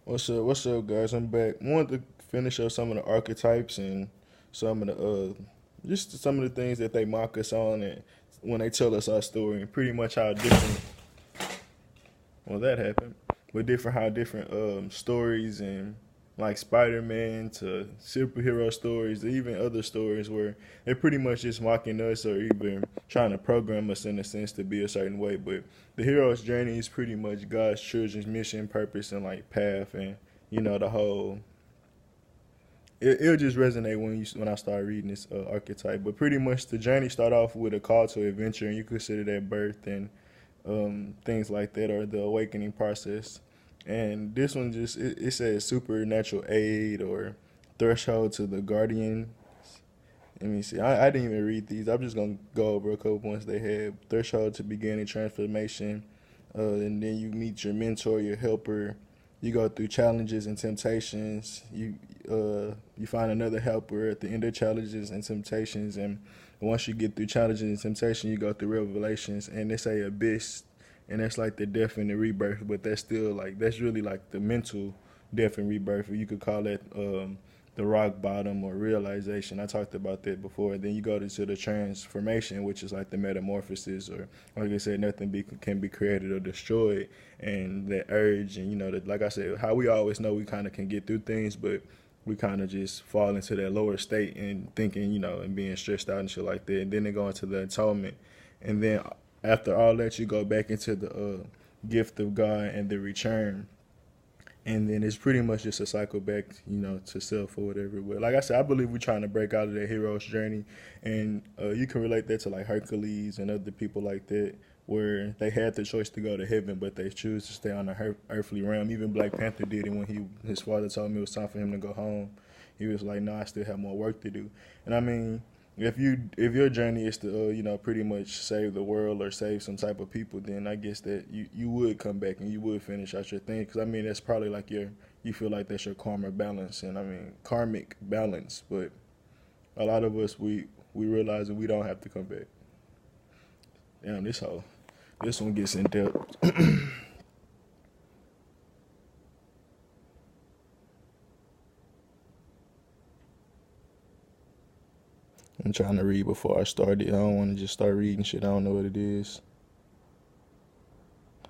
What's up, guys? I'm back. Wanted to finish up some of the archetypes and some of the just some of the things that they mock us on and when they tell us our story and pretty much how different. Well, that happened, but different how different stories and like Spider-Man to superhero stories, to even other stories where they're pretty much just mocking us or even trying to program us in a sense to be a certain way. But the hero's journey is pretty much God's children's mission, purpose, and like path, and the whole. It'll just resonate when I start reading this archetype. But pretty much the journey start off with a call to adventure, and you consider that birth and things like that, or the awakening process. And this one it says supernatural aid or threshold to the guardian. Let me see. I didn't even read these. I'm just gonna go over a couple points they had. Threshold to beginning transformation, and then you meet your mentor, your helper. You go through challenges and temptations. You find another helper at the end of challenges and temptations, and once you get through challenges and temptation, you go through revelations, and they say abyss, and that's like the death and the rebirth. But that's still like that's really like the mental death and rebirth. Or you could call that the rock bottom or realization. I talked about that before. Then you go to the transformation, which is like the metamorphosis, or like I said, can be created or destroyed, and that urge, and like I said, how we always know we kind of can get through things, but we kind of just fall into that lower state and thinking, and being stressed out and shit like that. And then they go into the atonement, and then after all that, you go back into the gift of God and the return, and then it's pretty much just a cycle back, to self or whatever. But like I said, I believe we're trying to break out of that hero's journey, and you can relate that to like Hercules and other people like that, where they had the choice to go to heaven, but they choose to stay on the earthly realm. Even Black Panther did it when his father told him it was time for him to go home. He was like, "No, I still have more work to do." And I mean, if your journey is to pretty much save the world or save some type of people, then I guess that you would come back and you would finish out your thing, because I mean that's probably like you feel like that's your karma balance, and I mean karmic balance. But a lot of us we realize that we don't have to come back. Damn, this one gets in depth. I'm trying to read before I start it. I don't want to just start reading shit. I don't know what it is.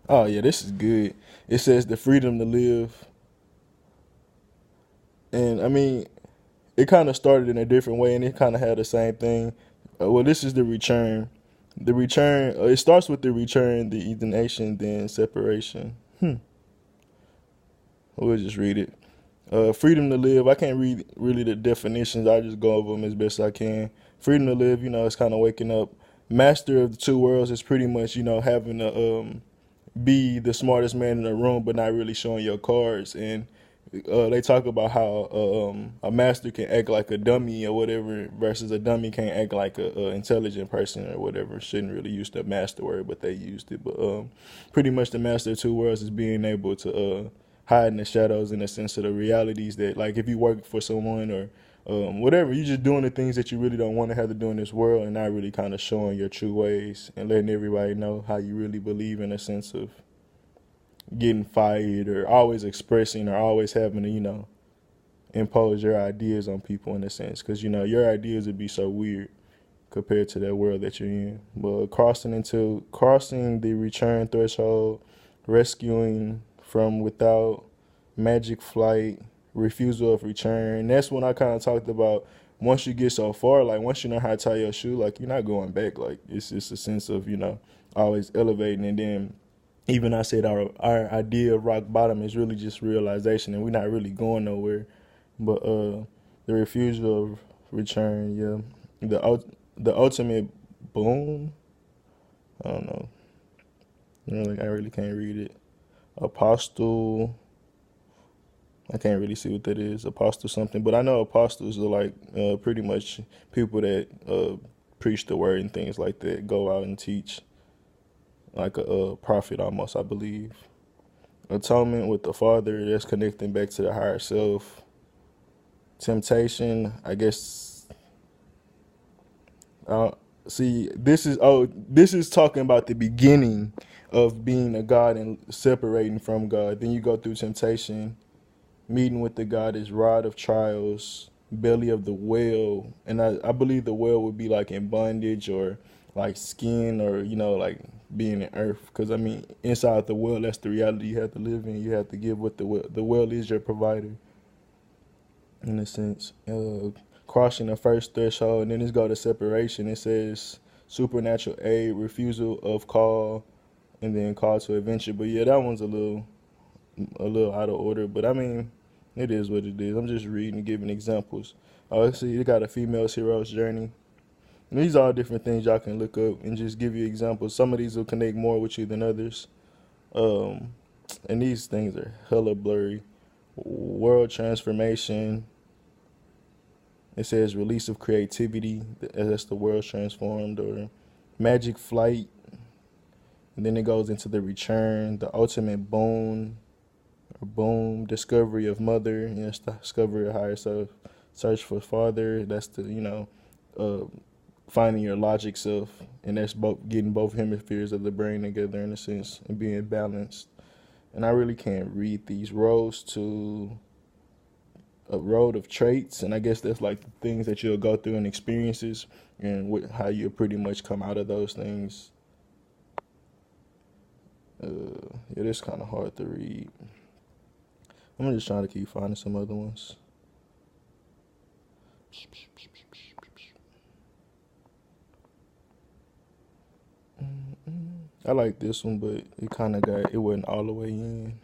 Oh yeah, this is good. It says the freedom to live, and I mean it kind of started in a different way, and it kind of had the same thing. Well, this is the return. The return. It starts with the return, the Ethanation, then separation. We'll just read it. Freedom to live. I can't read really the definitions. I just go over them as best I can. Freedom to live. It's kind of waking up. Master of the two worlds is pretty much having to be the smartest man in the room, but not really showing your cards. And they talk about how a master can act like a dummy or whatever, versus a dummy can't act like a intelligent person or whatever. Shouldn't really use the master word, but they used it. But pretty much the master of two worlds is being able to hide in the shadows, in the sense of the realities that, like, if you work for someone or whatever, you're just doing the things that you really don't want to have to do in this world, and not really kind of showing your true ways and letting everybody know how you really believe, in a sense of getting fired or always expressing or always having to, impose your ideas on people, in a sense, because, your ideas would be so weird compared to that world that you're in. But crossing the return threshold, rescuing from without, magic flight, refusal of return. That's when I kind of talked about, once you get so far, like once you know how to tie your shoe, like you're not going back. Like it's just a sense of always elevating. And then even I said our idea of rock bottom is really just realization, and we're not really going nowhere. But the refusal of return, yeah, the ultimate boom. I don't know. I really can't read it. Apostle. I can't really see what that is. Apostle something, but I know apostles are like pretty much people that preach the word and things like that, go out and teach, like a prophet almost, I believe. Atonement with the Father, that's connecting back to the higher self. Temptation, I guess. See, this is talking about the beginning of being a God and separating from God. Then you go through temptation, meeting with the goddess, rod of trials, belly of the whale. And I believe the whale would be like in bondage or like skin or, like being in earth. Because, I mean, inside the whale, that's the reality you have to live in. You have to give what the whale, is your provider, in a sense. Crossing the first threshold, and then it's go to separation. It says supernatural aid, refusal of call, and then call to adventure. But yeah, that one's a little out of order. But I mean, it is what it is. I'm just reading and giving examples. See, you got a female's hero's journey. And these are all different things y'all can look up and just give you examples. Some of these will connect more with you than others. And these things are hella blurry. World transformation. It says release of creativity. That's the world transformed. Or magic flight. And then it goes into the return. The ultimate boon. Or boom. Discovery of mother. Discovery of higher self. Search for father. That's the, finding your logic self, and that's getting both hemispheres of the brain together in a sense and being balanced. And I really can't read these roads to a road of traits, and I guess that's like the things that you'll go through and experiences, and how you pretty much come out of those things. It is kind of hard to read. I'm just trying to keep finding some other ones. I like this one, but it wasn't all the way in.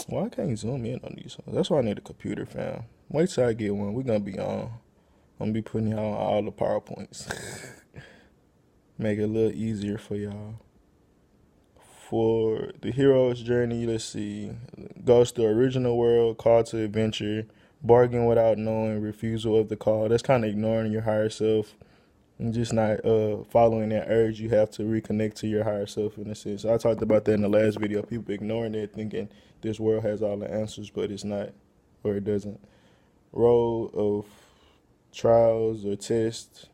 Well, I can't zoom in on these ones. That's why I need a computer, fam. Wait till I get one. We're going to be on. I'm going to be putting y'all on all the PowerPoints. Make it a little easier for y'all. For the hero's journey, let's see. Goes to original world, call to adventure, bargain without knowing, refusal of the call. That's kind of ignoring your higher self. And just not following that urge you have to reconnect to your higher self, in a sense. I talked about that in the last video. People ignoring it, thinking this world has all the answers, but it's not, or it doesn't. Road of trials or tests.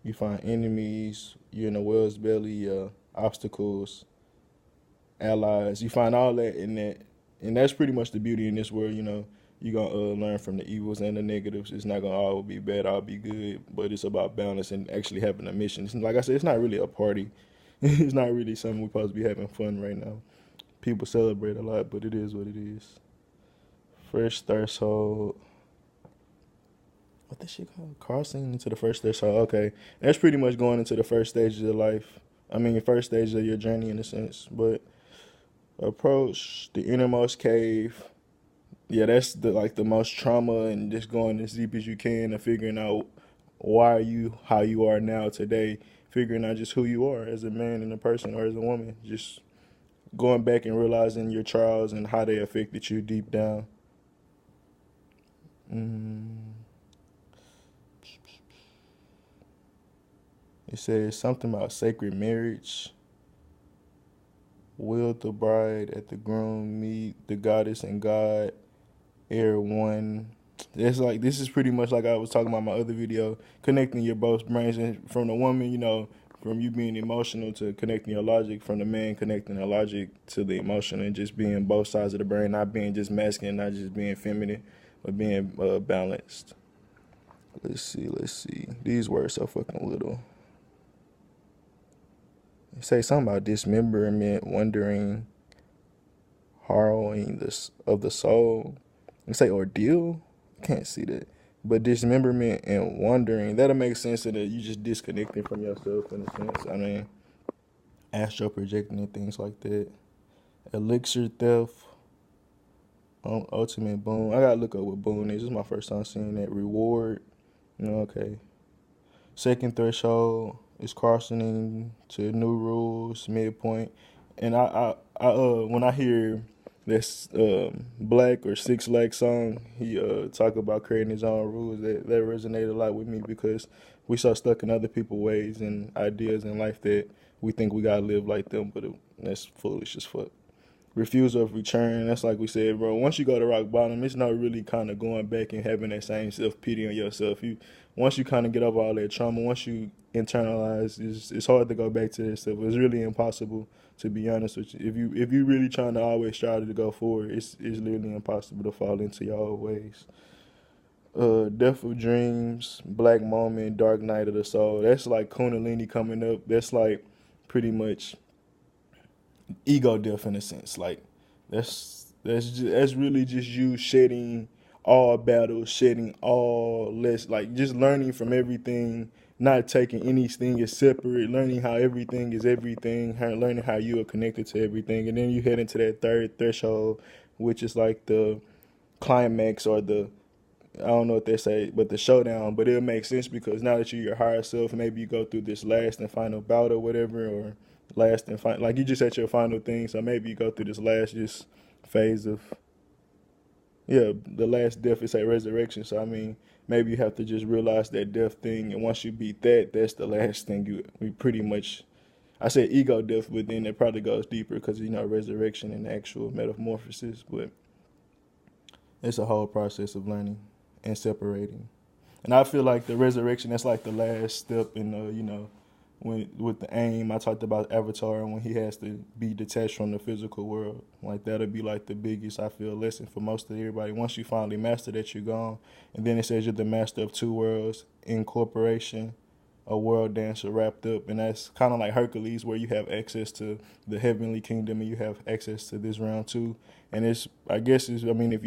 You find enemies. You're in a whale's belly. Obstacles. Allies. You find all that in that. And that's pretty much the beauty in this world, You're going to learn from the evils and the negatives. It's not going to all be bad, all be good, but it's about balance and actually having a mission. Like I said, it's not really a party. It's not really something we're supposed to be having fun right now. People celebrate a lot, but it is what it is. First threshold. What this shit called? Crossing into the first threshold. Okay. That's pretty much going into the first stages of life. I mean, first stage of your journey, in a sense. But approach the innermost cave. Yeah, that's the most trauma, and just going as deep as you can and figuring out why are you how you are now today, figuring out just who you are as a man and a person or as a woman, just going back and realizing your trials and how they affected you deep down. It says something about sacred marriage. Will the bride at the groom meet the goddess and God? Air one. This is pretty much like I was talking about in my other video, connecting your both brains, and from the woman, from you being emotional to connecting your logic, from the man connecting the logic to the emotion, and just being both sides of the brain, not being just masculine, not just being feminine, but being balanced. Let's see. These words are fucking little. It say something about dismemberment, wondering, harrowing of the soul. It say ordeal. I can't see that. But dismemberment and wandering, that'll make sense that you just disconnecting from yourself, in a sense. I mean, astral projecting and things like that. Elixir theft. Ultimate boon. I gotta look up what boon is. This is my first time seeing that. Reward. Okay. Second threshold is crossing to new rules, midpoint. And I when I hear this Black or 6 Lakh song, he talk about creating his own rules. That resonated a lot with me, because we so stuck in other people's ways and ideas in life that we think we gotta live like them, but that's foolish as fuck. Refusal of return, that's like we said, bro. Once you go to rock bottom, it's not really kind of going back and having that same self-pity on yourself. Once you kind of get over all that trauma, once you internalized. It's hard to go back to that stuff. It's really impossible, to be honest with you. If you really trying to always strive to go forward, it's literally impossible to fall into your old ways. Death of Dreams, Black Moment, Dark Night of the Soul. That's like Kundalini coming up. That's like pretty much ego death in a sense. Like that's really just you shedding all battles, shedding all less, like just learning from everything, not taking anything as separate, learning how everything is everything, learning how you are connected to everything, and then you head into that third threshold, which is like the climax or the, I don't know what they say, but the showdown. But it'll make sense because now that you're your higher self, maybe you go through this last and final bout or whatever, or last and final, like you just at your final thing. So maybe you go through this last just phase of, yeah, the last death is a resurrection. So I mean, maybe you have to just realize that death thing, and once you beat that, that's the last thing we pretty much. I said ego death, but then it probably goes deeper because resurrection and actual metamorphosis. But it's a whole process of learning and separating. And I feel like the resurrection, that's like the last step in when with the aim. I talked about Avatar and when he has to be detached from the physical world. Like that'll be like the biggest, I feel, lesson for most of everybody. Once you finally master that, you're gone. And then it says you're the master of two worlds, incorporation, a world dancer wrapped up. And that's kind of like Hercules, where you have access to the heavenly kingdom and you have access to this realm too. And it's, I guess, I mean,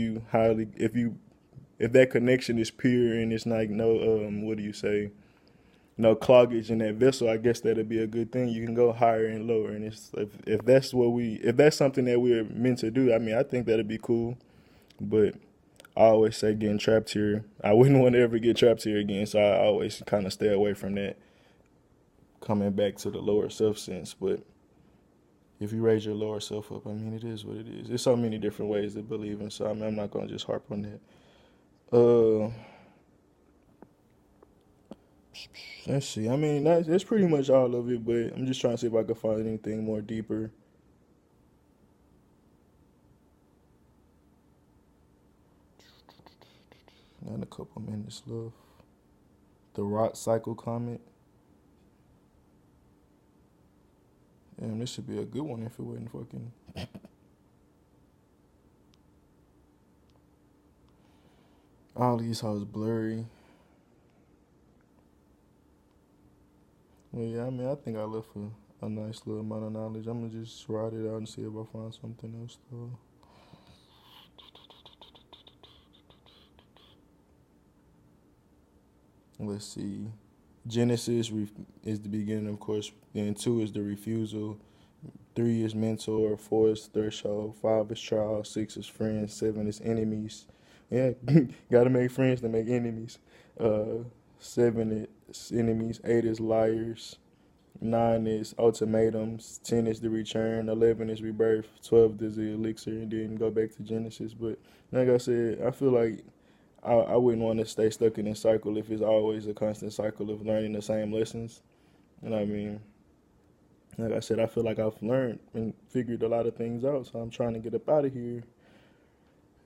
if that connection is pure and it's like no, what do you say? No cloggage in that vessel, I guess that'd be a good thing. You can go higher and lower, and it's if that's something that we're meant to do. I mean, I think that'd be cool. But I always say getting trapped here, I wouldn't want to ever get trapped here again. So I always kind of stay away from that. Coming back to the lower self sense, but if you raise your lower self up, I mean, it is what it is. There's so many different ways to believe in. So I mean, I'm not gonna just harp on that. Let's see. I mean, that's pretty much all of it, but I'm just trying to see if I can find anything more deeper. Not a couple minutes left. The Rot Cycle comment. Damn, this should be a good one if it wasn't fucking. All these hoes blurry. Well, yeah, I mean, I think I left a nice little amount of knowledge. I'm going to just write it out and see if I find something else, though. Let's see. Genesis is the beginning, of course. Then 2 is the refusal. 3 is mentor. 4 is threshold. 5 is trial. 6 is friends. 7 is enemies. Yeah, got to make friends to make enemies. 7 is enemies. 8 is liars. 9 is ultimatums. 10 is the return. 11 is rebirth. 12 is the elixir, and then go back to Genesis. But like I said, I feel like I wouldn't want to stay stuck in this cycle if it's always a constant cycle of learning the same lessons. And I mean, like I said, I feel like I've learned and figured a lot of things out, so I'm trying to get up out of here.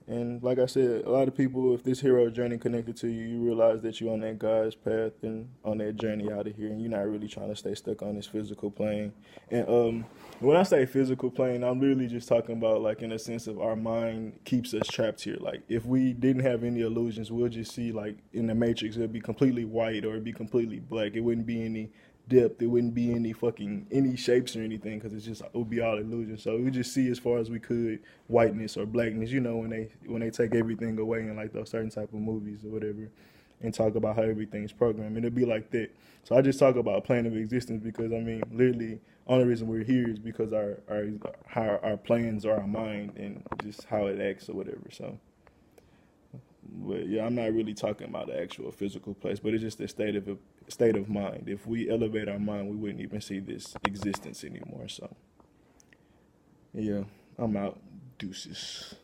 And like I said, a lot of people, if this hero journey connected to you, you realize that you're on that God's path and on that journey out of here, and you're not really trying to stay stuck on this physical plane. And when I say physical plane, I'm literally just talking about, like, in a sense of our mind keeps us trapped here. Like, if we didn't have any illusions, we'll just see, like, in the Matrix, it'd be completely white or it'd be completely black. It wouldn't be any depth. It wouldn't be any shapes or anything, because it would be all illusion. So we just see as far as we could whiteness or blackness, when they take everything away in like those certain type of movies or whatever, and talk about how everything's programmed, and it'd be like that. So I just talk about plane of existence because, I mean, literally only reason we're here is because our plans are our mind and just how it acts or whatever. So, but yeah, I'm not really talking about the actual physical place, but it's just a state of mind. If we elevate our mind, we wouldn't even see this existence anymore. So, yeah, I'm out. Deuces.